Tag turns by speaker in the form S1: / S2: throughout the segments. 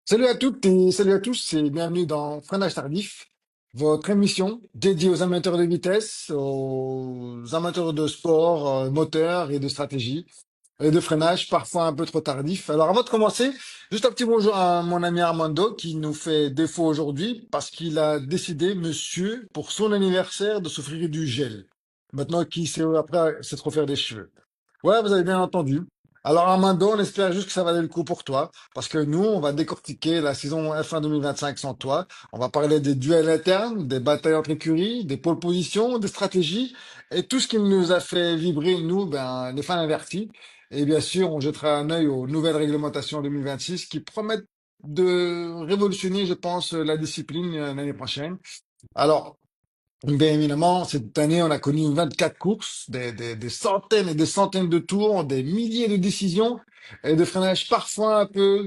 S1: Salut à toutes et salut à tous et bienvenue dans Freinage Tardif, votre émission dédiée aux amateurs de vitesse, aux amateurs de sport, moteur et de stratégie et de freinage, parfois un peu trop tardif. Alors avant de commencer, juste un petit bonjour à mon ami Armando qui nous fait défaut aujourd'hui parce qu'il a décidé, monsieur, pour son anniversaire, de s'offrir du gel. Maintenant qu'il s'est après s'être offert des cheveux. Ouais, vous avez bien entendu. Alors Armando, on espère juste que ça valait le coup pour toi. Parce que nous, on va décortiquer la saison F1 2025 sans toi. On va parler des duels internes, des batailles entre écuries, des pole positions, des stratégies et tout ce qui nous a fait vibrer, nous, ben, les fans avertis. Et bien sûr, on jettera un œil aux nouvelles réglementations 2026 qui promettent de révolutionner, je pense, la discipline l'année prochaine. Alors, bien évidemment, cette année, on a connu 24 courses, des centaines et des centaines de tours, des milliers de décisions et de freinages parfois un peu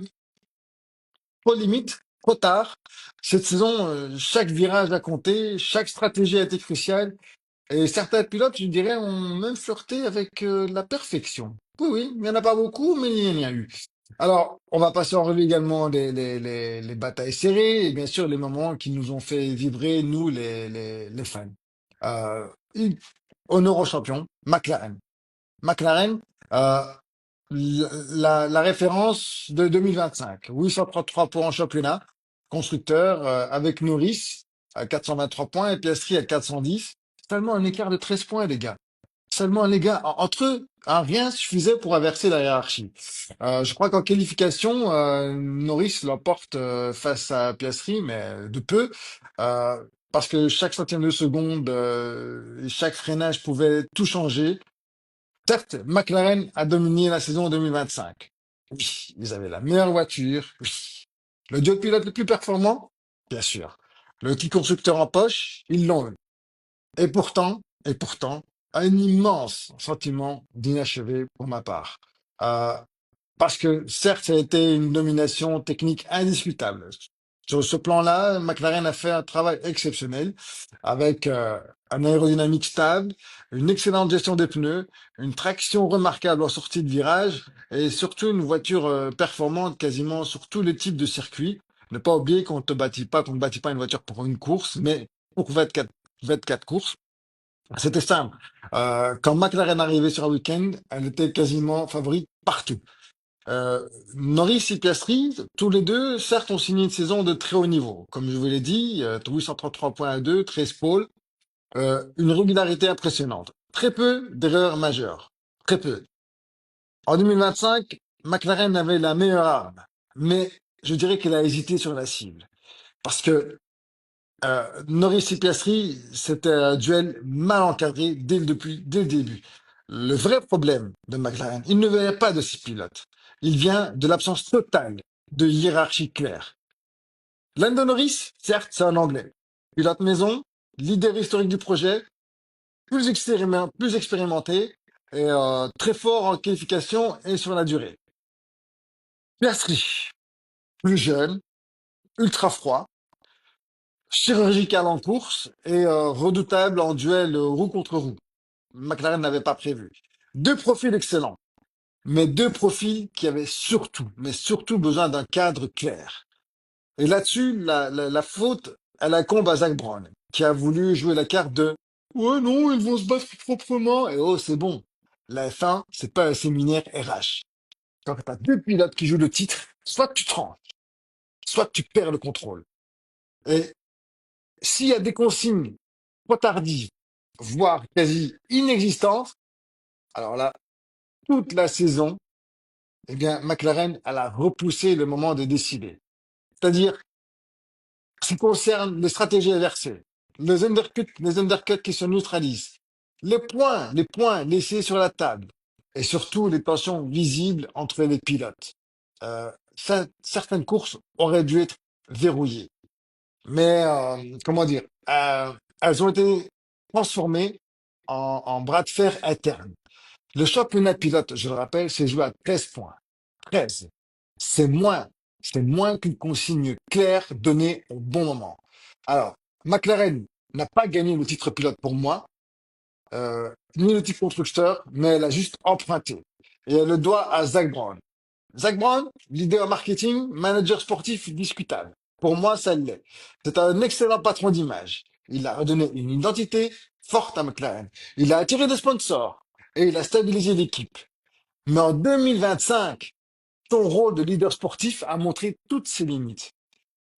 S1: trop limite, trop tard. Cette saison, chaque virage a compté, chaque stratégie a été cruciale, et certains pilotes, je dirais, ont même flirté avec la perfection. Oui, oui, il n'y en a pas beaucoup, mais il y en a eu. Alors, on va passer en revue également les batailles serrées, et bien sûr les moments qui nous ont fait vibrer, nous, les fans. Euh, une- Honneur au champion, McLaren. McLaren, euh, la référence de 2025. 833 points en championnat, constructeur, avec Norris à 423 points et Piastri à 410. Seulement un écart de 13 points, les gars. Seulement, les gars, entre eux, rien suffisait pour inverser la hiérarchie. Je crois qu'en qualification, Norris l'emporte face à Piastri, mais de peu, euh, parce que chaque centième de seconde, et chaque freinage pouvait tout changer. Certes, McLaren a dominé la saison 2025. Oui, ils avaient la meilleure voiture. Oui. Le duo de pilote le plus performant? Bien sûr. Le kit constructeur en poche? Ils l'ont eu. Et pourtant, un immense sentiment d'inachevé pour ma part. Euh, Parce que certes, ça a été une domination technique indiscutable. Sur ce plan-là, McLaren a fait un travail exceptionnel avec un aérodynamique stable, une excellente gestion des pneus, une traction remarquable en sortie de virage et surtout une voiture performante quasiment sur tous les types de circuits. Ne pas oublier qu'on ne bâtit pas une voiture pour une course, mais pour 24 courses. C'était simple. Quand McLaren arrivait sur un week-end, elle était quasiment favorite partout. Norris et Piastri, tous les deux, certes, ont signé une saison de très haut niveau. Comme je vous l'ai dit, 833 points à 2, 13 pôles, une régularité impressionnante. Très peu d'erreurs majeures. Très peu. En 2025, McLaren avait la meilleure arme, mais je dirais qu'elle a hésité sur la cible. Parce que Norris et Piastri, c'était un duel mal encadré dès le début. Le vrai problème de McLaren, il ne venait pas de six pilotes. Il vient de l'absence totale de hiérarchie claire. Lando Norris, certes, c'est un Anglais. Pilote maison, leader historique du projet, plus expérimenté et très fort en qualification et sur la durée. Piastri, plus jeune, ultra froid, chirurgical en course et redoutable en duel roue contre roue. McLaren n'avait pas prévu. Deux profils excellents, mais deux profils qui avaient surtout besoin d'un cadre clair. Et là-dessus, la faute, elle incombe à Zach Brown, qui a voulu jouer la carte de «Ouais, non, ils vont se battre proprement». Et oh, c'est bon. La F1, c'est pas un séminaire RH. Quand t'as deux pilotes qui jouent le titre, soit tu tranches, soit tu perds le contrôle. Et s'il y a des consignes trop tardives, voire quasi inexistantes, alors là, toute la saison, eh bien, McLaren, elle a repoussé le moment de décider. C'est-à-dire, ce qui concerne les stratégies inversées, les undercuts qui se neutralisent, les points laissés sur la table, et surtout les tensions visibles entre les pilotes. Certaines courses auraient dû être verrouillées, mais comment dire, elles ont été transformées en bras de fer interne. Le championnat pilote, je le rappelle, s'est joué à 13 points. 13. C'est moins. C'est moins qu'une consigne claire donnée au bon moment. Alors, McLaren n'a pas gagné le titre pilote pour moi, ni le titre constructeur, mais elle a juste emprunté. Et elle le doit à Zach Brown. Zach Brown, leader marketing, manager sportif discutable. Pour moi, ça l'est. C'est un excellent patron d'image. Il a redonné une identité forte à McLaren. Il a attiré des sponsors et il a stabilisé l'équipe. Mais en 2025, son rôle de leader sportif a montré toutes ses limites.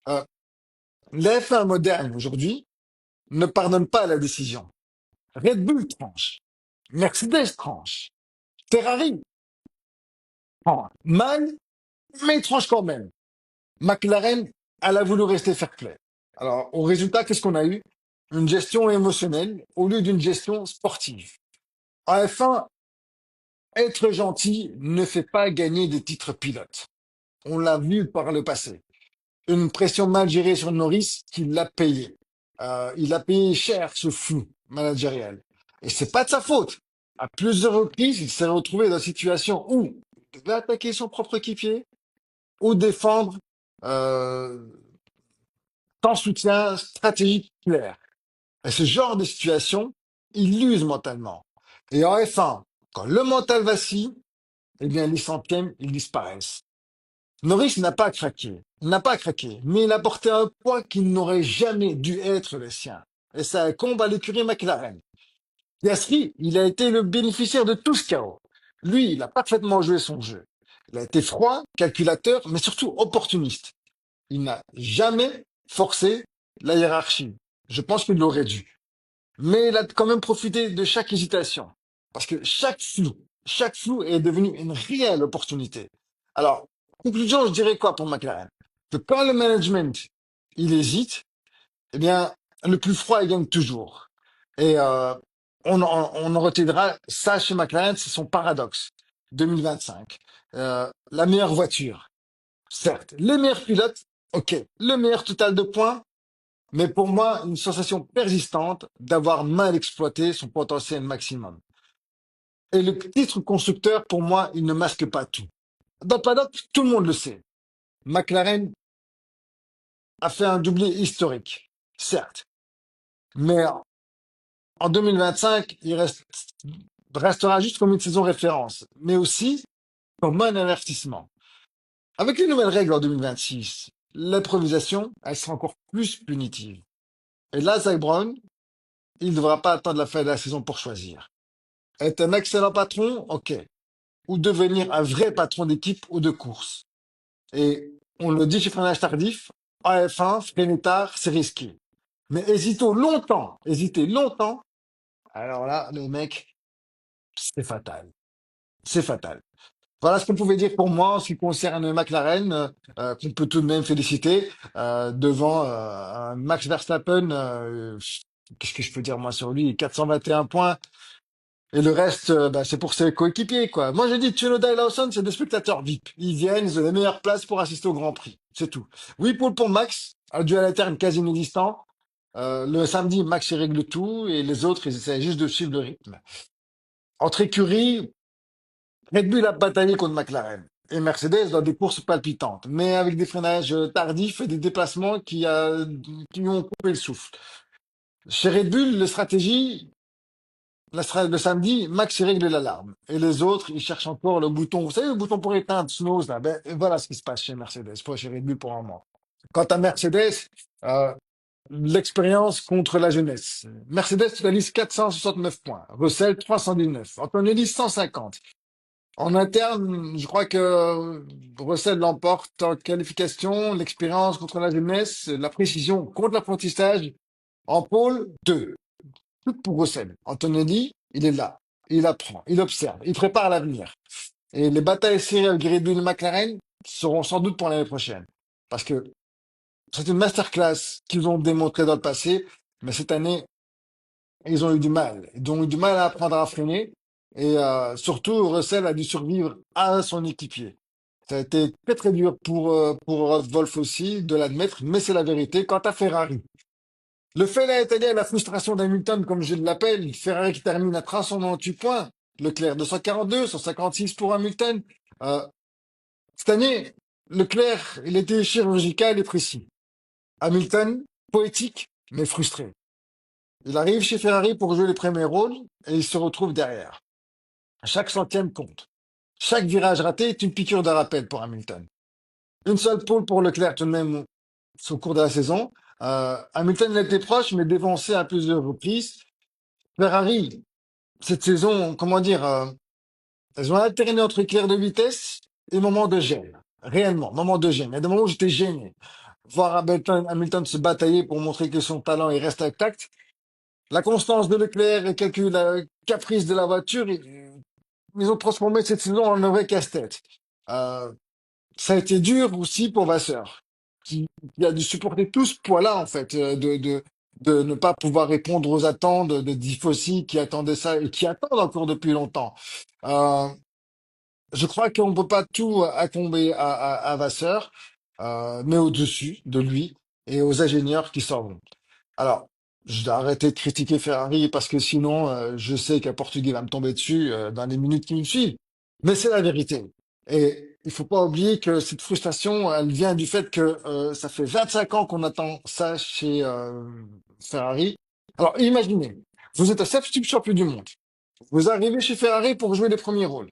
S1: Euh, les F1 modernes aujourd'hui ne pardonnent pas la décision. Red Bull tranche, Mercedes tranche, Ferrari tranche. Mal, mais il tranche quand même. McLaren, elle a voulu rester fair play. Alors, au résultat, qu'est-ce qu'on a eu? Une gestion émotionnelle au lieu d'une gestion sportive. En F1, être gentil ne fait pas gagner des titres pilotes. On l'a vu par le passé. Une pression mal gérée sur Norris qui l'a payé. Il a payé cher ce flou managérial. Et c'est pas de sa faute. À plusieurs reprises, il s'est retrouvé dans une situation où il devait attaquer son propre équipier ou défendre euh, sans soutien stratégique clair. Et ce genre de situation, il l'use mentalement. Et en F1, quand le mental vacille, eh bien, les centièmes, ils disparaissent. Norris n'a pas craqué. Il n'a pas craqué, mais il a porté un poids qui n'aurait jamais dû être le sien. Et ça incombe à l'écurie McLaren. Piastri, il a été le bénéficiaire de tout ce chaos. Lui, il a parfaitement joué son jeu. Il a été froid, calculateur, mais surtout opportuniste. Il n'a jamais forcé la hiérarchie. Je pense qu'il l'aurait dû. Mais il a quand même profité de chaque hésitation. Parce que chaque flou est devenu une réelle opportunité. Alors, conclusion, je dirais quoi pour McLaren? Que quand le management, il hésite, eh bien, le plus froid, il gagne toujours. Et on en retiendra ça chez McLaren, c'est son paradoxe 2025. La meilleure voiture, certes. Les meilleurs pilotes, ok. Le meilleur total de points, mais pour moi, une sensation persistante d'avoir mal exploité son potentiel maximum. Et le titre constructeur, pour moi, il ne masque pas tout. Dans le paddock, tout le monde le sait. McLaren a fait un doublé historique, certes. Mais en 2025, restera juste comme une saison référence, mais aussi comme un avertissement. Avec les nouvelles règles en 2026, l'improvisation, elle sera encore plus punitive. Et là, Zach Brown, il ne devra pas attendre la fin de la saison pour choisir. Être un excellent patron, ok. Ou devenir un vrai patron d'équipe ou de course. Et on le dit chez Freinage Tardif, en F1, freiner tard, c'est risqué. Mais hésiter longtemps, alors là, les mecs, c'est fatal. C'est fatal. Voilà ce qu'on pouvait dire pour moi en ce qui concerne McLaren, qu'on peut tout de même féliciter devant un Max Verstappen. Qu'est-ce que je peux dire moi sur lui? 421 points. Et le reste, bah, c'est pour ses coéquipiers, quoi. Moi, je dis Tsunoda et Lawson, c'est des spectateurs VIP. Ils viennent, ils ont les meilleures places pour assister au Grand Prix. C'est tout. Oui, pour Max, un duel interne quasi inexistant. Le samedi, Max, il règle tout et les autres, ils essaient juste de suivre le rythme. Entre écuries, Red Bull a bataillé contre McLaren. Et Mercedes dans des courses palpitantes, mais avec des freinages tardifs et des déplacements qui lui ont coupé le souffle. Chez Red Bull, la stratégie, le samedi, Max il règle l'alarme. Et les autres, ils cherchent encore le bouton. Vous savez, le bouton pour éteindre, snooze, là. Ben, voilà ce qui se passe chez Mercedes, pas chez Red Bull pour un moment. Quant à Mercedes, euh, l'expérience contre la jeunesse. Mercedes totalise 469 points. Russell, 319. Antonelli, 150. En interne, je crois que Russell l'emporte en qualification, l'expérience contre la jeunesse, la précision contre l'apprentissage. En pôle, 2. Tout pour Russell. Antonelli, il est là. Il apprend, il observe, il prépare l'avenir. Et les batailles serrées avec Red Bull et McLaren seront sans doute pour l'année prochaine. Parce que c'est une masterclass qu'ils ont démontré dans le passé, mais cette année, ils ont eu du mal. Ils ont eu du mal à apprendre à freiner. Et surtout, Russell a dû survivre à son équipier. Ça a été très très dur pour Wolf aussi de l'admettre, mais c'est la vérité. Quant à Ferrari, le fait là est allé à la frustration d'Hamilton, comme je l'appelle. Ferrari qui termine à 398 points. Leclerc 242, 156 pour Hamilton. Euh, cette année, Leclerc, il était chirurgical et précis. Hamilton, poétique, mais frustré. Il arrive chez Ferrari pour jouer les premiers rôles et il se retrouve derrière. Chaque centième compte. Chaque virage raté est une piqûre de rappel pour Hamilton. Une seule pole pour Leclerc tout de même au cours de la saison. Hamilton a été proche, mais dévancé à plusieurs reprises. Ferrari, cette saison, comment dire, elles ont alterné entre éclairs de vitesse et moments de gêne. Réellement, moments de gêne. Il y a des moments où j'étais gêné. Voir Hamilton se batailler pour montrer que son talent il reste intact. La constance de Leclerc et la caprice de la voiture, ils ont transformé cette saison en un vrai casse-tête. Euh, Ça a été dur aussi pour Vasseur, qui a dû supporter tout ce poids-là, en fait, de ne pas pouvoir répondre aux attentes de Tifosi qui attendaient ça et qui attendent encore depuis longtemps. Euh, je crois qu'on ne peut pas tout accomber à Vasseur, mais au-dessus de lui et aux ingénieurs qui sortent. Alors, je dois arrêter de critiquer Ferrari parce que sinon, je sais qu'un Portugais va me tomber dessus dans les minutes qui me suivent. Mais c'est la vérité. Et il faut pas oublier que cette frustration, elle vient du fait que ça fait 25 ans qu'on attend ça chez Ferrari. Alors, imaginez, vous êtes un septuple champion du monde. Vous arrivez chez Ferrari pour jouer les premiers rôles.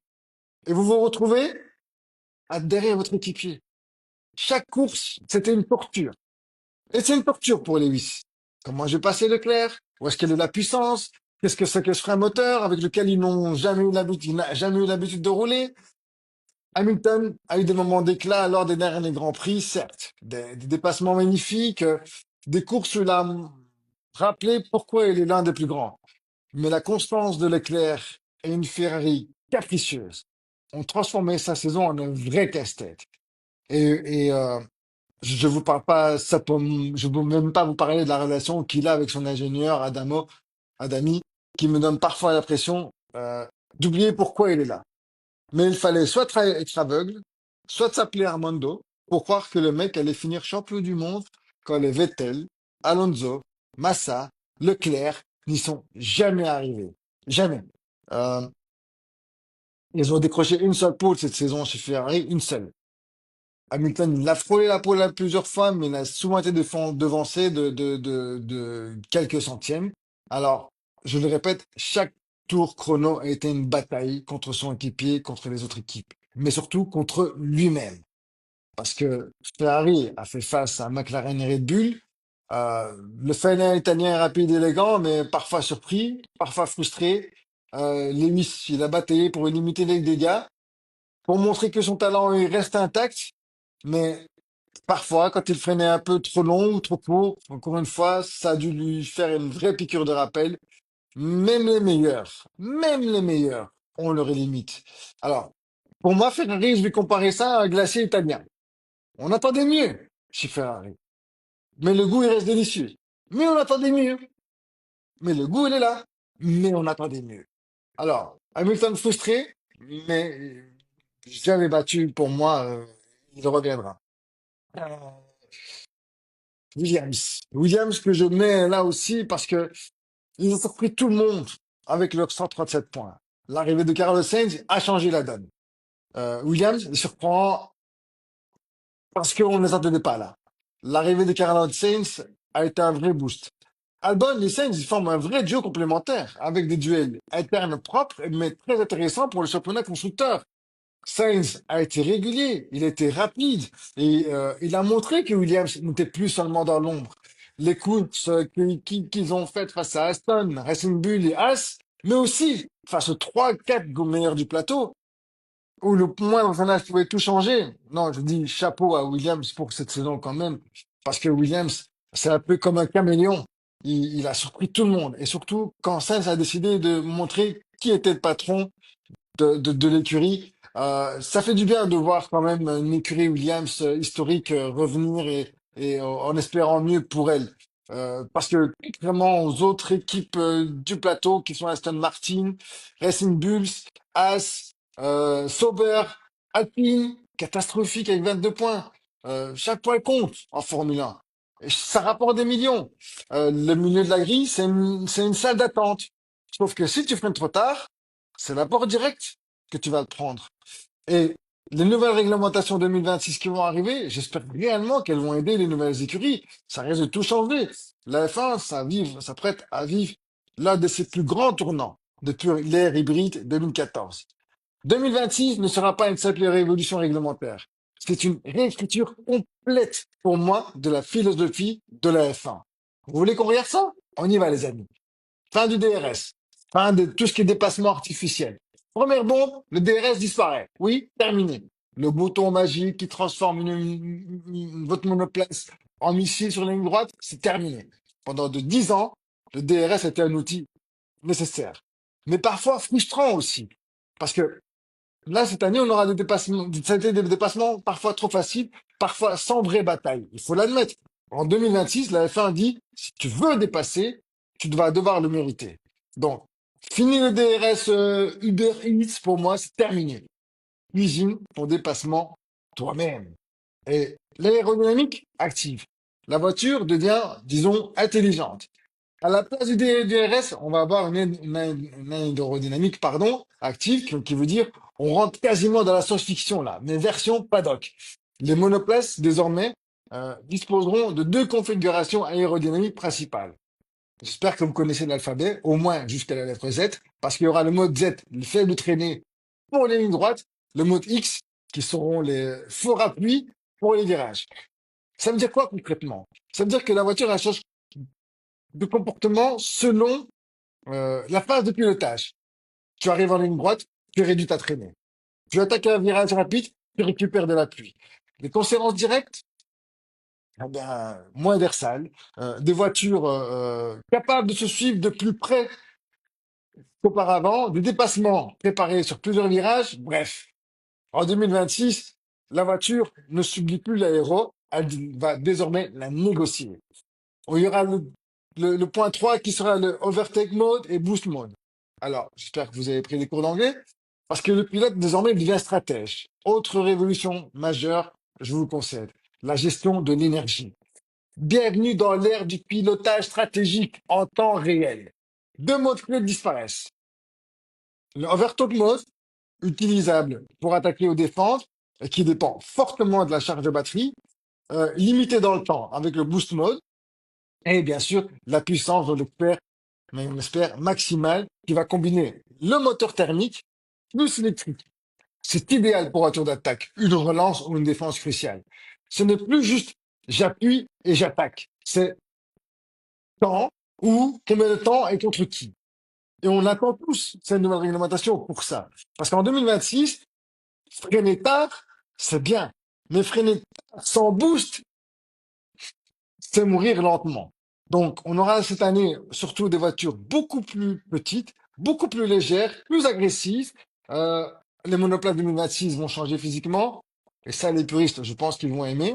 S1: Et vous vous retrouvez à derrière votre équipier. Chaque course, c'était une torture. Et c'est une torture pour Lewis. Comment je vais passer Leclerc? Où est-ce qu'elle est la puissance? Qu'est-ce que c'est que ce frein moteur avec lequel ils n'ont jamais eu l'habitude, il n'a jamais eu l'habitude de rouler? Hamilton a eu des moments d'éclat lors des derniers Grands Prix, certes. Des dépassements magnifiques, des courses où il a rappelé pourquoi il est l'un des plus grands. Mais la constance de Leclerc et une Ferrari capricieuse ont transformé sa saison en un vrai casse-tête. Et je vous parle pas, je ne veux même pas vous parler de la relation qu'il a avec son ingénieur Adami, qui me donne parfois l'impression d'oublier pourquoi il est là. Mais il fallait soit être aveugle, soit s'appeler Armando pour croire que le mec allait finir champion du monde quand les Vettel, Alonso, Massa, Leclerc n'y sont jamais arrivés. Jamais. Euh, Ils ont décroché une seule pole cette saison chez Ferrari, une seule. Hamilton, il a frôlé la pole à plusieurs fois, mais il a souvent été devancé de quelques centièmes. Alors, je le répète, chaque tour chrono a été une bataille contre son équipier, contre les autres équipes, mais surtout contre lui-même. Parce que Ferrari a fait face à McLaren et Red Bull. Le fainéant italien est rapide et élégant, mais parfois surpris, parfois frustré. Lewis, il a bataillé pour limiter les dégâts, pour montrer que son talent il reste intact. Mais parfois, quand il freinait un peu trop long ou trop court, encore une fois, ça a dû lui faire une vraie piqûre de rappel. Même les meilleurs ont leurs limites. Alors, pour moi, Ferrari, je vais comparer ça à un glacier italien. On attendait mieux chez Ferrari. Mais le goût, il reste délicieux. Mais on attendait mieux. Mais le goût, il est là. Mais on attendait mieux. Alors, Hamilton frustré, mais jamais battu pour moi, il reviendra. Euh, Williams. Williams que je mets là aussi parce que ils ont surpris tout le monde avec leurs 137 points. L'arrivée de Carlos Sainz a changé la donne. Williams il surprend parce qu'on ne les attendait pas là. L'arrivée de Carlos Sainz a été un vrai boost. Albon et Sainz ils forment un vrai duo complémentaire avec des duels internes propres mais très intéressants pour le championnat constructeur. Sainz a été régulier, il a été rapide et il a montré que Williams n'était plus seulement dans l'ombre. Les courses qu'ils ont faites face à Aston, Racing Bull et As, mais aussi face aux 3, 4 meilleurs du plateau, où le moindre freinage pouvait tout changer. Non, je dis chapeau à Williams pour cette saison quand même, parce que Williams, c'est un peu comme un caméléon. Il a surpris tout le monde. Et surtout, quand Sainz a décidé de montrer qui était le patron, de l'écurie. Ça fait du bien de voir quand même une écurie Williams historique revenir et en espérant mieux pour elle. Parce que contrairement aux autres équipes du plateau qui sont Aston Martin, Racing Bulls, As, Sauber, Alpine, catastrophique avec 22 points. Chaque point compte en Formule 1. Et ça rapporte des millions. Le milieu de la grille, c'est une salle d'attente. Sauf que si tu freines trop tard, c'est l'apport direct que tu vas le prendre. Et les nouvelles réglementations 2026 qui vont arriver, j'espère réellement qu'elles vont aider les nouvelles écuries. Ça risque de tout changer. La F1, s'apprête à vivre l'un de ses plus grands tournants depuis l'ère hybride 2014. 2026 ne sera pas une simple révolution réglementaire. C'est une réécriture complète pour moi de la philosophie de la F1. Vous voulez qu'on regarde ça? On y va, les amis. Fin du DRS. Fin de tout ce qui est dépassement artificiel. Première bombe, le DRS disparaît. Oui, terminé. Le bouton magique qui transforme votre monoplace en missile sur la ligne droite, c'est terminé. Pendant de 10 ans, le DRS était un outil nécessaire. Mais parfois frustrant aussi. Parce que là, cette année, on aura des dépassements, ça a été des dépassements parfois trop faciles, parfois sans vraie bataille. Il faut l'admettre. En 2026, la F1 dit, si tu veux dépasser, tu vas devoir le mériter. Donc, fini le DRS Uber Eats, pour moi, c'est terminé. Cuisine ton dépassement toi-même. Et l'aérodynamique active. La voiture devient, disons, intelligente. À la place du DRS, on va avoir une aérodynamique, pardon, active, qui veut dire on rentre quasiment dans la science-fiction là, mais version paddock. Les monoplaces, désormais, disposeront de deux configurations aérodynamiques principales. J'espère que vous connaissez l'alphabet, au moins jusqu'à la lettre Z, parce qu'il y aura le mode Z, le faible traîné pour les lignes droites, le mode X, qui seront les forts appuis pour les virages. Ça veut dire quoi concrètement? Ça veut dire que la voiture elle change de comportement selon la phase de pilotage. Tu arrives en ligne droite, tu réduis ta traînée. Tu attaques un virage rapide, tu récupères de l'appui. Les conséquences directes, eh bien, moins d'air des voitures capables de se suivre de plus près qu'auparavant, des dépassements préparés sur plusieurs virages. Bref, en 2026, la voiture ne subit plus l'aéro, elle va désormais la négocier. Il y aura le point 3 qui sera le overtake mode et boost mode. Alors, j'espère que vous avez pris des cours d'anglais, parce que le pilote désormais devient stratège. Autre révolution majeure, je vous concède, la gestion de l'énergie. Bienvenue dans l'ère du pilotage stratégique en temps réel. Deux modes clés disparaissent. Le overtake mode, utilisable pour attaquer ou défendre, et qui dépend fortement de la charge de batterie, limité dans le temps avec le boost mode, et bien sûr, la puissance, mais on espère maximale, qui va combiner le moteur thermique plus électrique. C'est idéal pour un tour d'attaque, une relance ou une défense cruciale. Ce n'est plus juste j'appuie et j'attaque. C'est quand, où, combien de temps et contre qui. Et on attend tous cette nouvelle réglementation pour ça. Parce qu'en 2026, freiner tard, c'est bien. Mais freiner tard sans boost, c'est mourir lentement. Donc, on aura cette année surtout des voitures beaucoup plus petites, beaucoup plus légères, plus agressives. Euh, les monoplaces 2026 vont changer physiquement. Et ça, les puristes, je pense qu'ils vont aimer.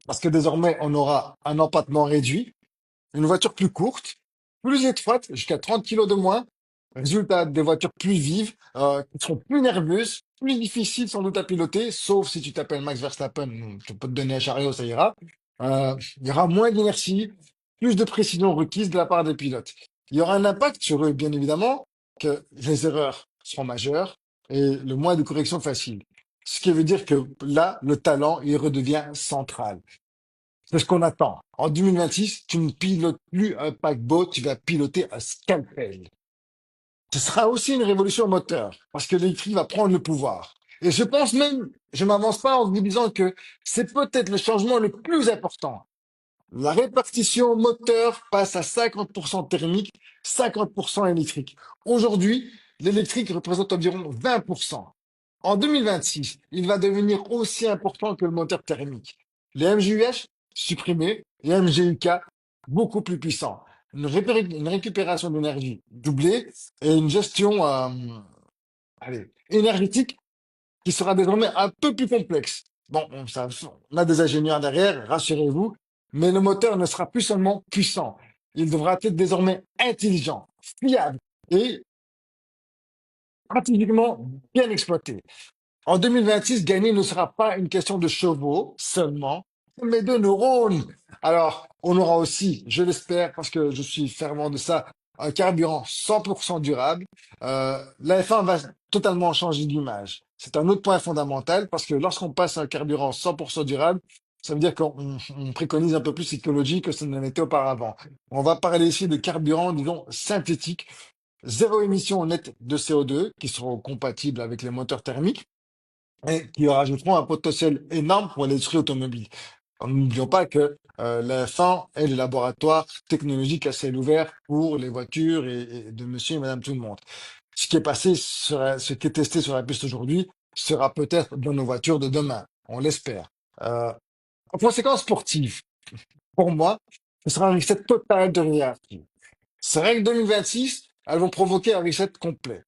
S1: Parce que désormais, on aura un empattement réduit, une voiture plus courte, plus étroite, jusqu'à 30 kilos de moins. Résultat, des voitures plus vives, qui seront plus nerveuses, plus difficiles sans doute à piloter, sauf si tu t'appelles Max Verstappen, je peux te donner un chariot, ça ira. Il y aura moins d'inertie, plus de précision requise de la part des pilotes. Il y aura un impact sur eux, bien évidemment, que les erreurs seront majeures et le moins de corrections faciles. Ce qui veut dire que là, le talent, il redevient central. C'est ce qu'on attend. En 2026, tu ne pilotes plus un paquebot, tu vas piloter un scalpel. Ce sera aussi une révolution moteur, parce que l'électrique va prendre le pouvoir. Et je pense même, je m'avance pas en vous disant que c'est peut-être le changement le plus important. La répartition moteur passe à 50% thermique, 50% électrique. Aujourd'hui, l'électrique représente environ 20%. En 2026, il va devenir aussi important que le moteur thermique. Les MGUH supprimés, les MGUK beaucoup plus puissants. Une récupération d'énergie doublée et une gestion énergétique qui sera désormais un peu plus complexe. Bon, on a des ingénieurs derrière, rassurez-vous, mais le moteur ne sera plus seulement puissant. Il devra être désormais intelligent, fiable et pratiquement bien exploité. En 2026, gagner ne sera pas une question de chevaux seulement, mais de neurones. Alors, on aura aussi, je l'espère, parce que je suis fervent de ça, un carburant 100% durable. La F1 va totalement changer d'image. C'est un autre point fondamental parce que lorsqu'on passe à un carburant 100% durable, ça veut dire qu'on préconise un peu plus l'écologie que ce n'en était auparavant. On va parler ici de carburant, disons, synthétique zéro émission nette de CO2 qui seront compatibles avec les moteurs thermiques et qui rajouteront un potentiel énorme pour l'industrie automobile. N'oublions pas que la F1 est le laboratoire technologique à ciel ouvert pour les voitures et de monsieur et madame tout le monde. Ce qui est testé sur la piste aujourd'hui sera peut-être dans nos voitures de demain, on l'espère. Euh, En conséquence sportive, pour moi, ce sera un reset total de l'hierarchie. Ces règles 2026, elles vont provoquer un reset complet.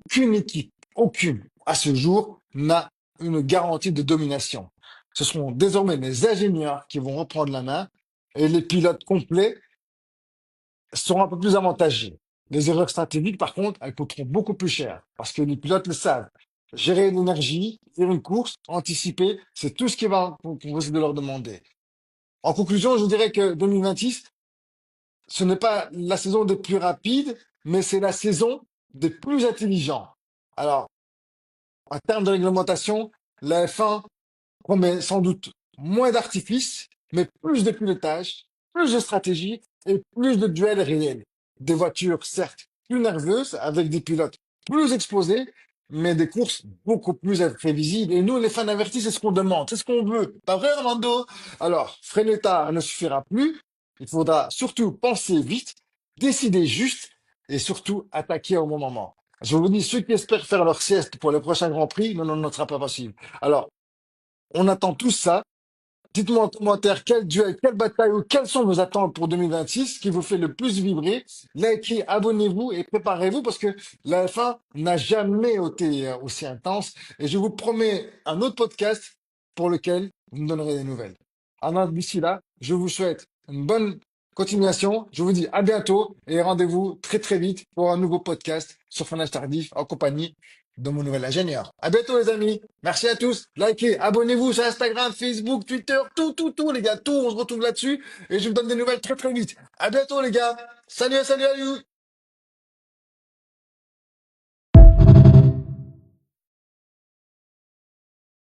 S1: Aucune équipe, aucune, à ce jour, n'a une garantie de domination. Ce seront désormais les ingénieurs qui vont reprendre la main et les pilotes complets seront un peu plus avantagés. Les erreurs stratégiques, par contre, elles coûteront beaucoup plus cher parce que les pilotes le savent. Gérer l'énergie, faire une course, anticiper, c'est tout ce qu'on risque de leur demander. En conclusion, je dirais que 2026, ce n'est pas la saison des plus rapides, mais c'est la saison des plus intelligents. Alors, en termes de réglementation, la F1 promet sans doute moins d'artifices, mais plus de pilotage, plus de stratégie et plus de duels réels. Des voitures, certes, plus nerveuses, avec des pilotes plus exposés, mais des courses beaucoup plus imprévisibles. Et nous, les fans avertis, c'est ce qu'on demande, c'est ce qu'on veut. Pas vrai, Armando? Alors, freiner tard ne suffira plus. Il faudra surtout penser vite, décider juste et surtout attaquer au bon moment. Je vous dis, ceux qui espèrent faire leur sieste pour le prochain Grand Prix, non, non, non, ce ne sera pas possible. Alors, on attend tout ça. Dites-moi en commentaire quel duel, quelle bataille ou quelles sont vos attentes pour 2026 qui vous fait le plus vibrer. Likez, abonnez-vous et préparez-vous parce que la F1 n'a jamais été aussi intense. Et je vous promets un autre podcast pour lequel vous me donnerez des nouvelles. Alors d'ici là, je vous souhaite une bonne continuation. Je vous dis à bientôt et rendez-vous très très vite pour un nouveau podcast sur Fanage Tardif en compagnie de mon nouvel ingénieur. À bientôt les amis. Merci à tous. Likez, abonnez-vous sur Instagram, Facebook, Twitter, tout les gars, tout. On se retrouve là-dessus et je vous donne des nouvelles très très vite. À bientôt les gars. Salut, salut à vous.